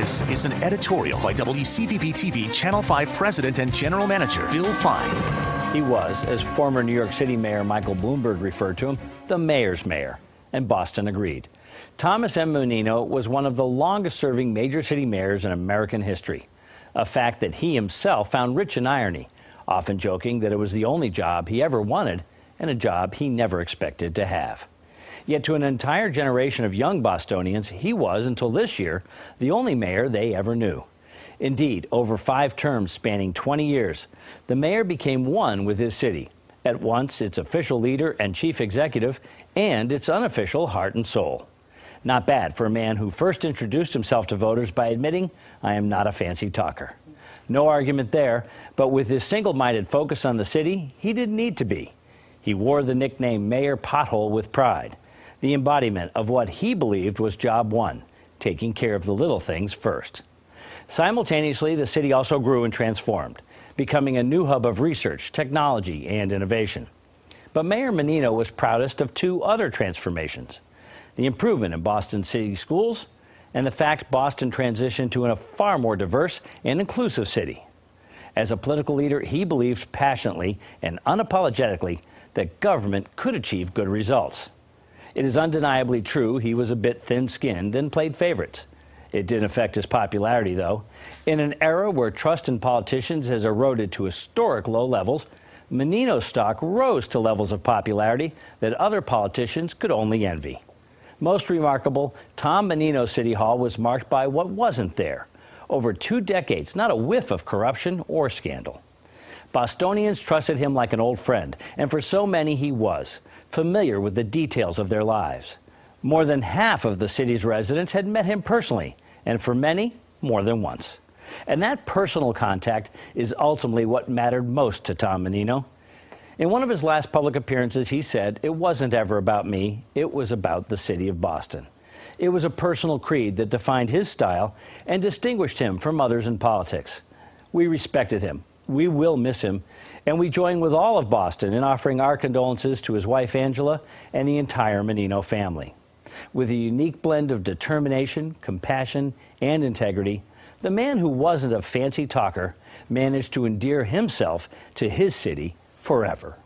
This is an editorial by WCVB-TV Channel 5 President and General Manager Bill Fine. He was, as former New York City Mayor Michael Bloomberg referred to him, the mayor's mayor, and Boston agreed. Thomas M. Menino was one of the longest-serving major city mayors in American history, a fact that he himself found rich in irony, often joking that it was the only job he ever wanted and a job he never expected to have. Yet to an entire generation of young Bostonians, he was, until this year, the only mayor they ever knew. Indeed, over 5 terms spanning 20 years, the mayor became one with his city, at once its official leader and chief executive and its unofficial heart and soul. Not bad for a man who first introduced himself to voters by admitting, "I am not a fancy talker." No argument there, but with his single-minded focus on the city, he didn't need to be. He wore the nickname Mayor Pothole with pride, the embodiment of what he believed was job one, taking care of the little things first. Simultaneously, the city also grew and transformed, becoming a new hub of research, technology, and innovation. But Mayor Menino was proudest of 2 other transformations: the improvement in Boston city schools and the fact Boston transitioned to a far more diverse and inclusive city. As a political leader, he believed passionately and unapologetically that government could achieve good results. It is undeniably true he was a bit thin-skinned and played favorites. It didn't affect his popularity, though. In an era where trust in politicians has eroded to historic low levels, Menino's stock rose to levels of popularity that other politicians could only envy. Most remarkable, Tom Menino City Hall was marked by what wasn't there. Over 2 decades, not a whiff of corruption or scandal. Bostonians trusted him like an old friend, and for so many he was, familiar with the details of their lives. More than half of the city's residents had met him personally, and for many, more than once. And that personal contact is ultimately what mattered most to Tom Menino. In one of his last public appearances, he said, "It wasn't ever about me, it was about the city of Boston." It was a personal creed that defined his style and distinguished him from others in politics. We respected him. We will miss him, and we join with all of Boston in offering our condolences to his wife Angela and the entire Menino family. With a unique blend of determination, compassion, and integrity, the man who wasn't a fancy talker managed to endear himself to his city forever.